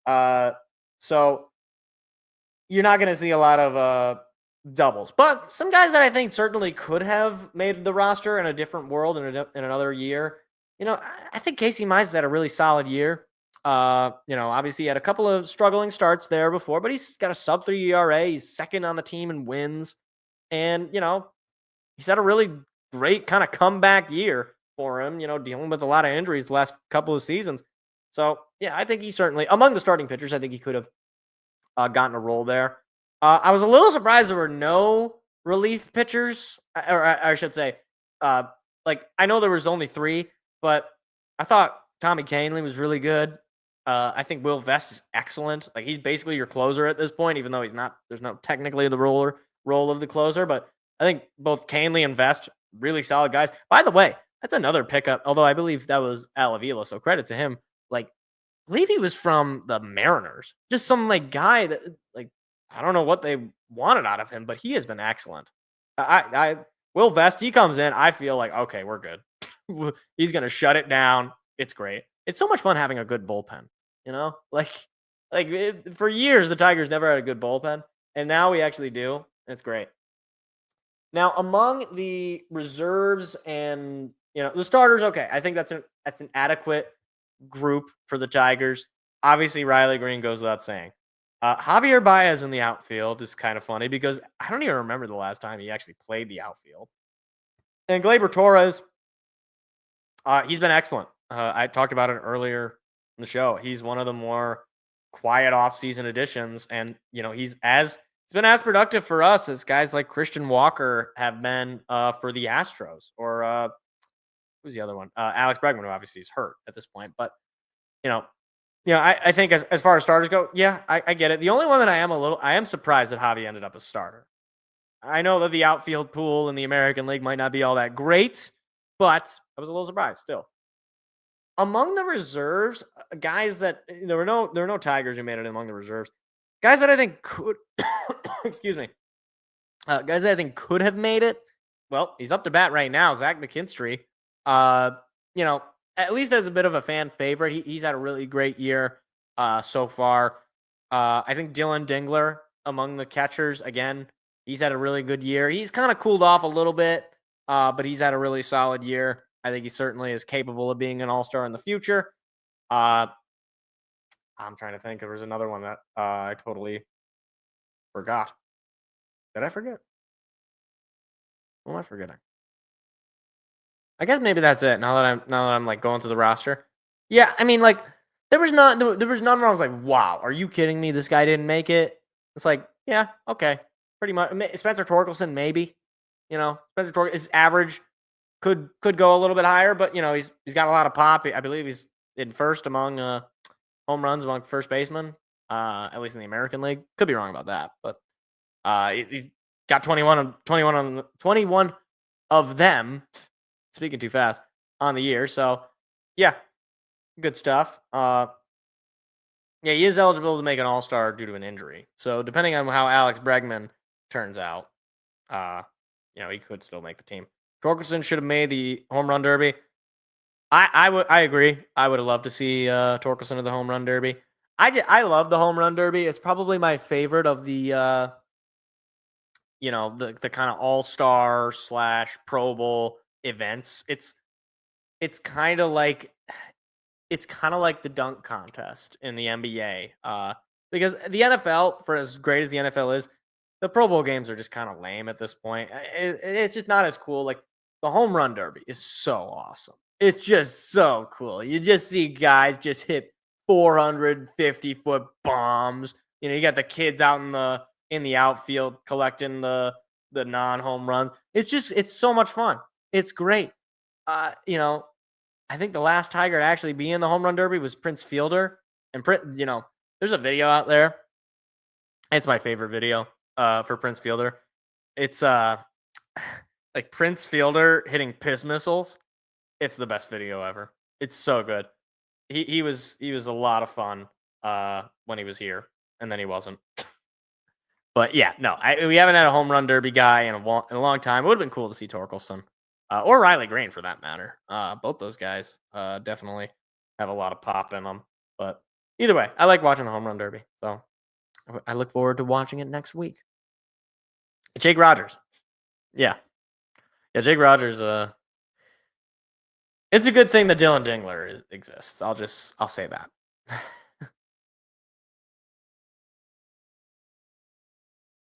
So you're not going to see a lot of doubles, but some guys that I think certainly could have made the roster in a different world in another year. I think Casey Mize had a really solid year. Obviously he had a couple of struggling starts there before, but he's got a sub-3 ERA. He's second on the team in wins. And, he's had a really great kind of comeback year for him, dealing with a lot of injuries the last couple of seasons. So, yeah, I think he certainly, among the starting pitchers, I think he could have gotten a role there. I was a little surprised there were no relief pitchers, or I should say, I know there was only 3, but I thought Tommy Kahnle was really good. I think Will Vest is excellent. Like, he's basically your closer at this point, even though he's not. There's no technically the role of the closer, but I think both Kahnle and Vest really solid guys. By the way, that's another pickup. Although I believe that was Al Avila, so credit to him. Like, I believe he was from the Mariners. Just some guy that I don't know what they wanted out of him, but he has been excellent. I Will Vest, he comes in, I feel like, okay, we're good. He's gonna shut it down. It's great. It's so much fun having a good bullpen. For years the Tigers never had a good bullpen, and now we actually do. It's great. Now, among the reserves and the starters, okay, I think that's an adequate group for the Tigers. Obviously, Riley Green goes without saying. Javier Baez in the outfield is kind of funny because I don't even remember the last time he actually played the outfield. And Gleyber Torres, he's been excellent. I talked about it earlier in the show. He's one of the more quiet offseason additions, and he's been as productive for us as guys like Christian Walker have been for the Astros, or who's the other one? Alex Bregman, who obviously is hurt at this point, but I think as far as starters go, yeah, I get it. The only one that I am surprised that Javi ended up a starter. I know that the outfield pool in the American League might not be all that great, but I was a little surprised still. Among the reserves, guys that there were no Tigers who made it among the reserves. Guys that I think could, excuse me, guys that I think could have made it. Well, he's up to bat right now, Zach McKinstry. At least as a bit of a fan favorite, he's had a really great year so far. I think Dylan Dingler among the catchers, again, he's had a really good year. He's kind of cooled off a little bit, but he's had a really solid year. I think he certainly is capable of being an all-star in the future. I'm trying to think if there's another one that I totally forgot. Did I forget? What am I forgetting? I guess maybe that's it. Now that I'm going through the roster. Yeah, I mean, there was none where I was like, wow, are you kidding me? This guy didn't make it. It's like, yeah, okay, pretty much. Spencer Torkelson, maybe. Spencer Torkelson, his average could go a little bit higher, but he's got a lot of pop. I believe he's in first among home runs among first basemen, at least in the American League. Could be wrong about that, but he's got 21 of them. Speaking too fast on the year. So, yeah, good stuff. Yeah, he is eligible to make an all-star due to an injury. So, depending on how Alex Bregman turns out, he could still make the team. Torkelson should have made the home run derby. I agree. I would have loved to see Torkelson in the home run derby. I love the home run derby. It's probably my favorite of the the kind of all-star / Pro Bowl events. It's kind of like the dunk contest in the NBA. Because the NFL, for as great as the NFL is, the Pro Bowl games are just kind of lame at this point. It's just not as cool. Like, the home run derby is so awesome. It's just so cool. You just see guys just hit 450-foot bombs. You got the kids out in the outfield collecting the non-home runs. It's so much fun. It's great. I think the last Tiger to actually be in the home run derby was Prince Fielder. And there's a video out there. It's my favorite video for Prince Fielder. It's like Prince Fielder hitting piss missiles. It's the best video ever. It's so good. He was a lot of fun when he was here, and then he wasn't. But yeah, no, we haven't had a home run derby guy in a long time. It would have been cool to see Torkelson or Riley Green for that matter. Both those guys definitely have a lot of pop in them. But either way, I like watching the home run derby. So I look forward to watching it next week. Jake Rogers. Yeah, Jake Rogers. It's a good thing that Dylan Dingler exists. I'll say that.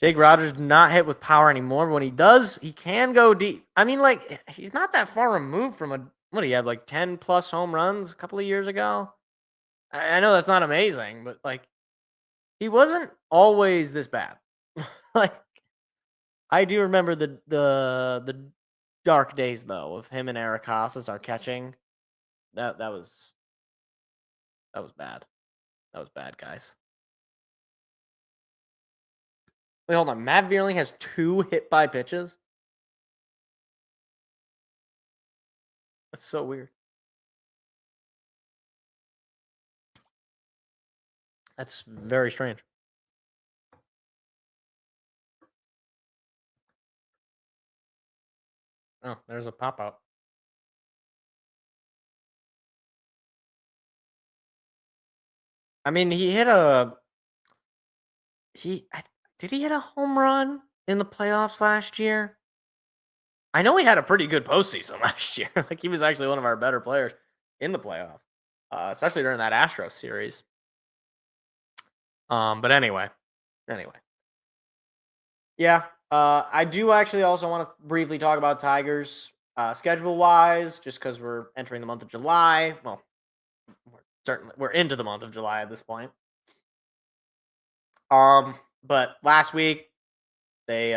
Jake Rogers did not hit with power anymore, but when he does, he can go deep. I mean, like, he's not that far removed from what he had, like 10 plus home runs a couple of years ago. I know that's not amazing, but like, he wasn't always this bad. Like, I do remember the dark days though of him and Eric Casas are catching. That was bad. That was bad, guys. Wait, hold on. Matt Vierling has 2 hit by pitches. That's so weird. That's very strange. Oh, there's a pop out. I mean, did he hit a home run in the playoffs last year? I know he had a pretty good postseason last year. Like, he was actually one of our better players in the playoffs, especially during that Astros series. But anyway. Yeah, I do actually also want to briefly talk about Tigers schedule-wise, just because we're entering the month of July. Well, we're into the month of July at this point. But last week they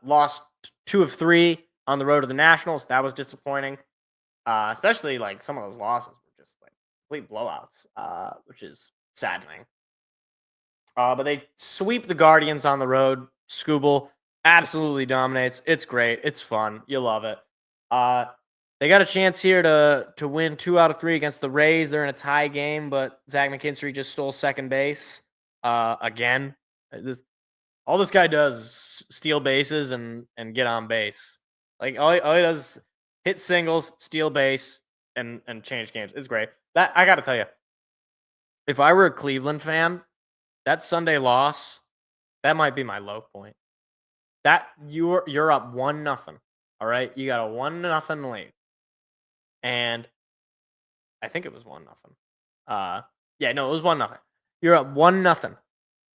lost 2 of 3 on the road to the Nationals. That was disappointing. Especially like some of those losses were just like complete blowouts, which is saddening. But they sweep the Guardians on the road. Scooble absolutely dominates. It's great. It's fun. You love it. They got a chance here to win 2 out of 3 against the Rays. They're in a tie game, but Zach McKinstry just stole second base again. All this guy does is steal bases and get on base. Like all he does is hit singles, steal base, and change games. It's great. That I got to tell you, if I were a Cleveland fan, that Sunday loss, that might be my low point. That you're up 1-0. All right, you got a 1-0 lead, and I think it was 1-0. Yeah, no, it was 1-0. You're up 1-0.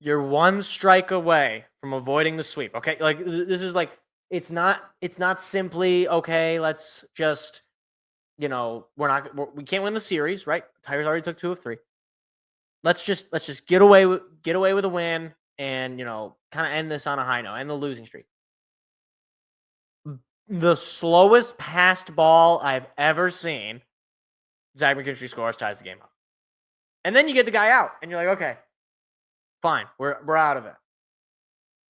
You're 1 strike away from avoiding the sweep. Okay, like this is like it's not simply okay. Let's just we can't win the series, right? Tigers already took 2 of 3. Let's just get away with a win and kind of end this on a high note, end the losing streak. The slowest passed ball I've ever seen. Zach McKinstry scores, ties the game up, and then you get the guy out, and you're like, okay, fine, we're out of it.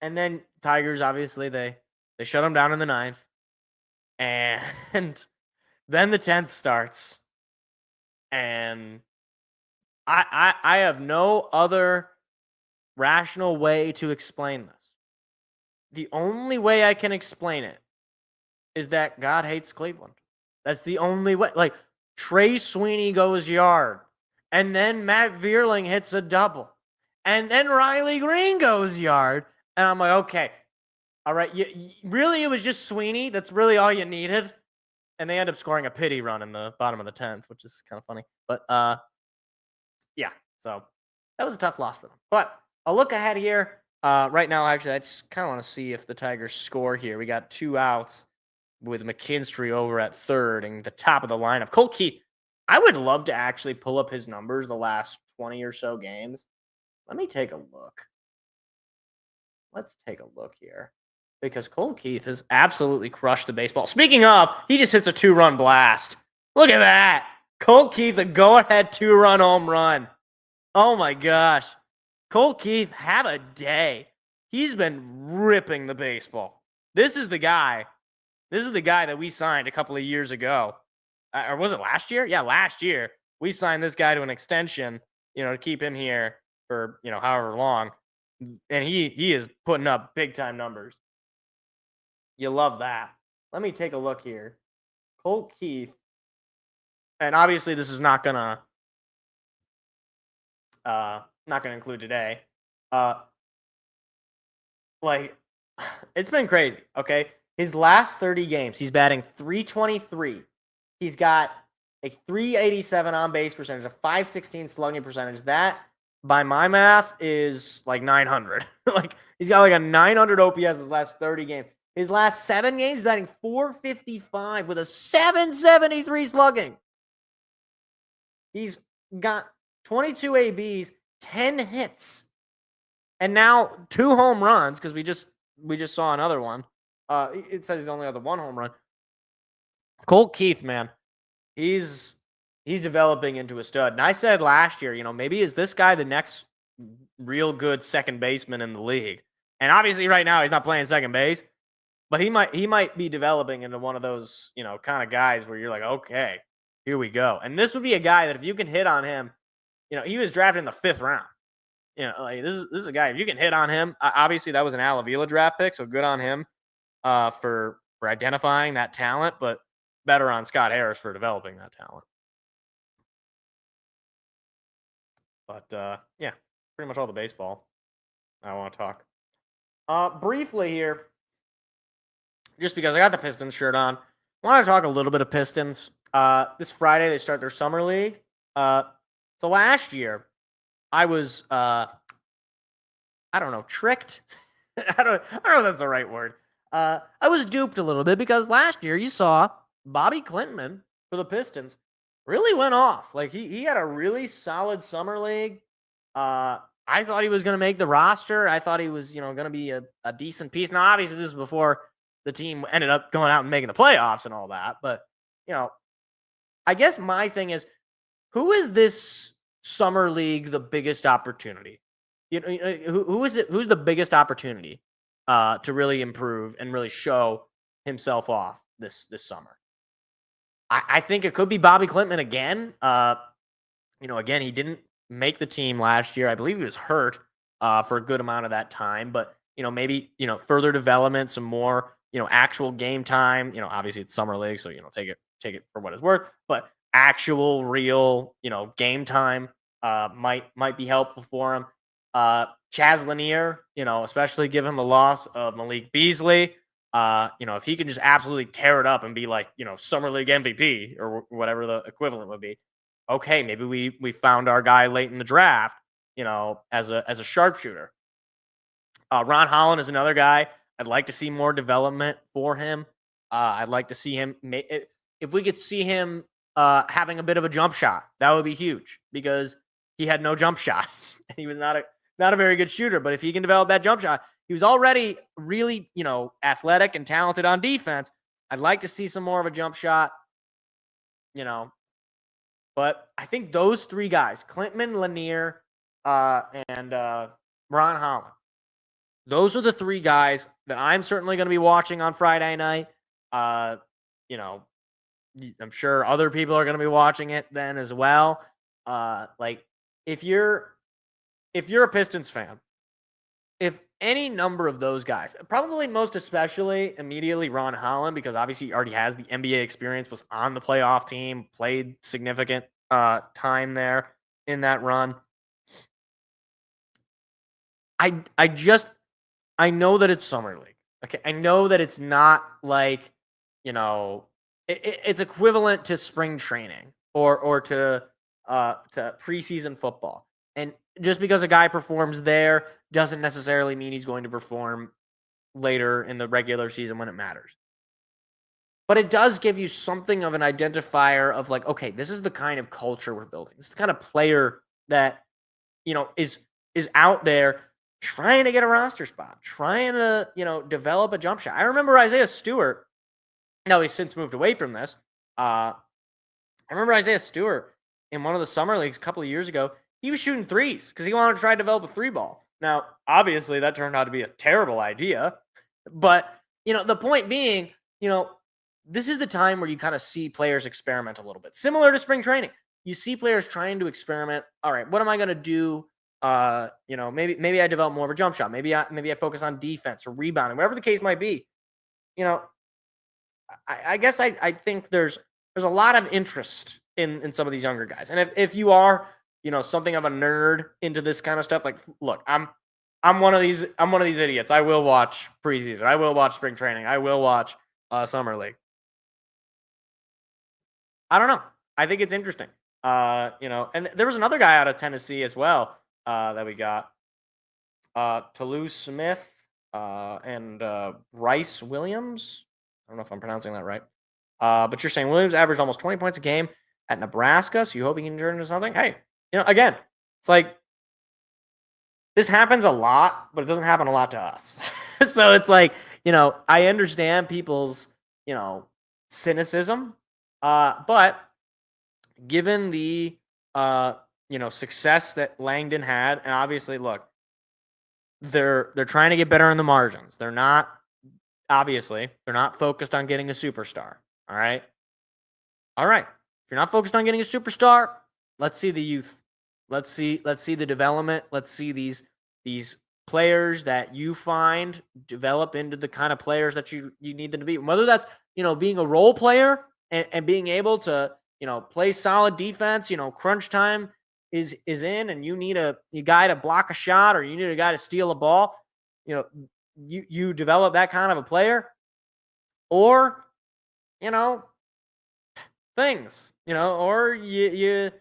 And then Tigers, obviously, they shut him down in the 9th, and then the 10th starts, and I have no other rational way to explain this. The only way I can explain it is that God hates Cleveland. That's the only way. Like, Trey Sweeney goes yard, and then Matt Vierling hits a double, and then Riley Green goes yard, and I'm like, okay, all right, really, it was just Sweeney. That's really all you needed, and they end up scoring a pity run in the bottom of the 10th, which is kind of funny. But yeah, so that was a tough loss for them. But I'll look ahead here. Right now, actually, I just kind of want to see if the Tigers score here. We got 2 outs with McKinstry over at third and the top of the lineup. Cole Keith, I would love to actually pull up his numbers the last 20 or so games. Let me take a look. Let's take a look here. Because Cole Keith has absolutely crushed the baseball. Speaking of, he just hits a 2-run blast. Look at that. Cole Keith, a go-ahead 2-run home run. Oh, my gosh. Cole Keith had a day. He's been ripping the baseball. This is the guy that we signed a couple of years ago. Or was it last year? Yeah, last year. We signed this guy to an extension, to keep him here for, however long. And he is putting up big-time numbers. You love that. Let me take a look here. Cole Keith. And obviously this is not gonna include today. It's been crazy, okay? His last 30 games, he's batting .323. He's got a .387 on base percentage, a .516 slugging percentage. That by my math, is like 900. Like he's got like a 900 OPS his last 30 games. His last 7 games, batting .455 with a 773 slugging. He's got 22 ABs, 10 hits, and now 2 home runs because we just saw another one. It says he's only got the 1 home run. Colt Keith, man, he's developing into a stud. And I said last year, maybe is this guy the next real good second baseman in the league? And obviously, right now he's not playing second base, but he might be developing into one of those, kind of guys where you're like, okay, here we go. And this would be a guy that if you can hit on him, he was drafted in the 5th round. Like this is a guy, if you can hit on him, obviously that was an Al Avila draft pick, so good on him for identifying that talent, but better on Scott Harris for developing that talent. But yeah, pretty much all the baseball I want to talk. Briefly here, just because I got the Pistons shirt on, I want to talk a little bit of Pistons. This Friday they start their summer league. So last year I was I don't know, tricked. I don't know if that's the right word. I was duped a little bit because last year you saw Bobby Clintman for the Pistons really went off. Like he had a really solid summer league. I thought he was going to make the roster. I thought he was, going to be a decent piece. Now, obviously, this is before the team ended up going out and making the playoffs and all that. But, I guess my thing is, who is this summer league the biggest opportunity? Who is it? Who's the biggest opportunity to really improve and really show himself off this summer? I think it could be Bobby Clintman again. Again, he didn't make the team last year. I believe he was hurt for a good amount of that time. But maybe further development, some more actual game time. Obviously it's summer league, so take it for what it's worth. But actual real game time might be helpful for him. Chaz Lanier, especially given the loss of Malik Beasley. If he can just absolutely tear it up and be like, summer league MVP or whatever the equivalent would be, okay, maybe we found our guy late in the draft, as a sharpshooter. Ron Holland is another guy. I'd like to see more development for him. I'd like to see him if we could see him having a bit of a jump shot, that would be huge because he had no jump shot. He was not a very good shooter, but if he can develop that jump shot, he was already really, athletic and talented on defense. I'd like to see some more of a jump shot, But I think those 3 guys, Clintman, Lanier, and Ron Holland, those are the 3 guys that I'm certainly going to be watching on Friday night. I'm sure other people are going to be watching it then as well. Like if you're a Pistons fan, if any number of those guys, probably most especially immediately Ron Holland, because obviously he already has the NBA experience, was on the playoff team, played significant time there in that run. I know that it's summer league. Okay, I know that it's not like, it's equivalent to spring training or to preseason football. And just because a guy performs there doesn't necessarily mean he's going to perform later in the regular season when it matters. But it does give you something of an identifier of like, okay, this is the kind of culture we're building. This is the kind of player that, is out there trying to get a roster spot, trying to, develop a jump shot. I remember Isaiah Stewart. No, he's since moved away from this. I remember Isaiah Stewart in one of the summer leagues a couple of years ago. He was shooting threes because he wanted to try to develop a 3-ball. Now, obviously, that turned out to be a terrible idea. But, the point being, this is the time where you kind of see players experiment a little bit. Similar to spring training. You see players trying to experiment. All right, what am I going to do? Maybe I develop more of a jump shot. Maybe I focus on defense or rebounding, whatever the case might be. I guess I think there's a lot of interest in some of these younger guys. And if you are, something of a nerd into this kind of stuff, like, look, I'm one of these idiots. I will watch preseason. I will watch spring training. I will watch summer league. I don't know. I think it's interesting. And there was another guy out of Tennessee as well that we got. Toulouse Smith and Rice Williams. I don't know if I'm pronouncing that right. But you're saying Williams averaged almost 20 points a game at Nebraska, so you hope he can turn into something? Hey, again, it's like this happens a lot, but it doesn't happen a lot to us. So it's like, I understand people's, cynicism. But given the, success that Langdon had, and obviously, look, they're trying to get better in the margins. They're not focused on getting a superstar. All right. If you're not focused on getting a superstar, let's see the youth. Let's see the development. Let's see these players that you find develop into the kind of players that you need them to be. Whether that's, being a role player and being able to, play solid defense, crunch time is in, and you need a guy to block a shot, or you need a guy to steal a ball. You develop that kind of a player, or, things, or you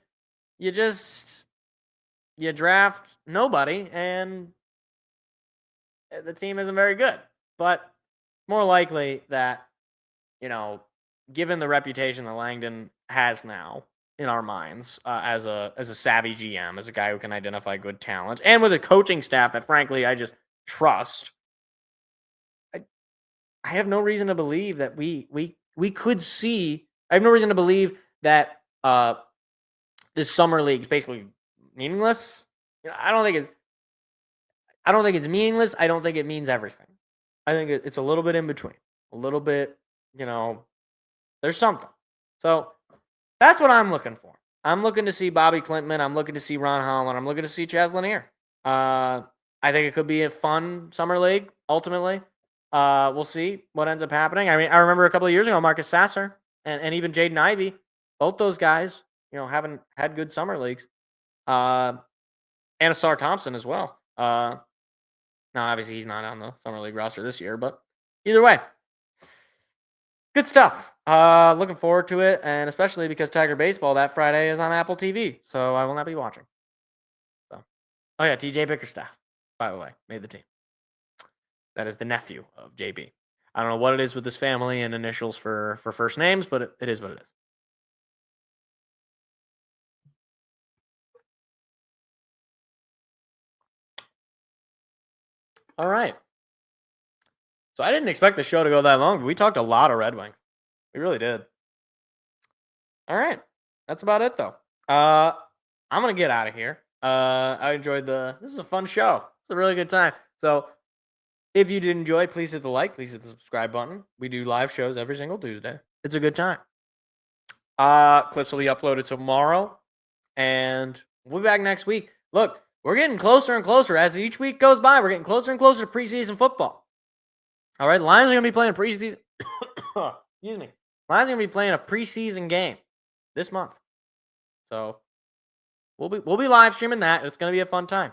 draft nobody and the team isn't very good. But more likely that, given the reputation that Langdon has now in our minds, as a savvy GM, as a guy who can identify good talent, and with a coaching staff that frankly I just trust, I have no reason to believe that we could see. I have no reason to believe that this summer league is basically meaningless. I don't think it's meaningless. I don't think it means everything. I think it's a little bit in between. A little bit, there's something. So that's what I'm looking for. I'm looking to see Bobby Klintman. I'm looking to see Ron Holland. I'm looking to see Chaz Lanier. I think it could be a fun summer league, ultimately. We'll see what ends up happening. I mean, I remember a couple of years ago, Marcus Sasser and even Jaden Ivey, both those guys, haven't had good summer leagues. Anasar Thompson as well. Now, obviously, he's not on the summer league roster this year, but either way, good stuff. Looking forward to it, and especially because Tiger Baseball that Friday is on Apple TV, so I will not be watching. So, oh yeah, TJ Bickerstaff, by the way, made the team. That is the nephew of JB. I don't know what it is with this family and initials for first names, but it is what it is. All right. So I didn't expect the show to go that long, but we talked a lot of Red Wings. We really did. All right. That's about it, though. I'm going to get out of here. I enjoyed this is a fun show. It's a really good time. So if you did enjoy, please hit the like. Please hit the subscribe button. We do live shows every single Tuesday. It's a good time. Clips will be uploaded tomorrow, and we'll be back next week. Look, we're getting closer and closer. As each week goes by, we're getting closer and closer to preseason football. All right, Lions are going to be playing a preseason. Excuse me. Lions are going to be playing a preseason game this month. So we'll be live streaming that. It's going to be a fun time.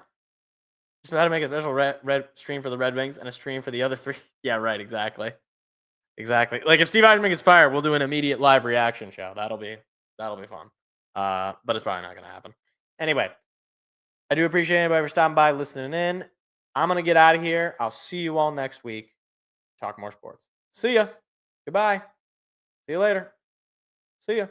Just about to make a special red stream for the Red Wings and a stream for the other three. Yeah, right. Exactly. Like if Steve Yzerman gets fired, we'll do an immediate live reaction show. That'll be fun. But it's probably not going to happen. Anyway, I do appreciate anybody for stopping by, listening in. I'm going to get out of here. I'll see you all next week. Talk more sports. See ya. Goodbye. See you later. See ya.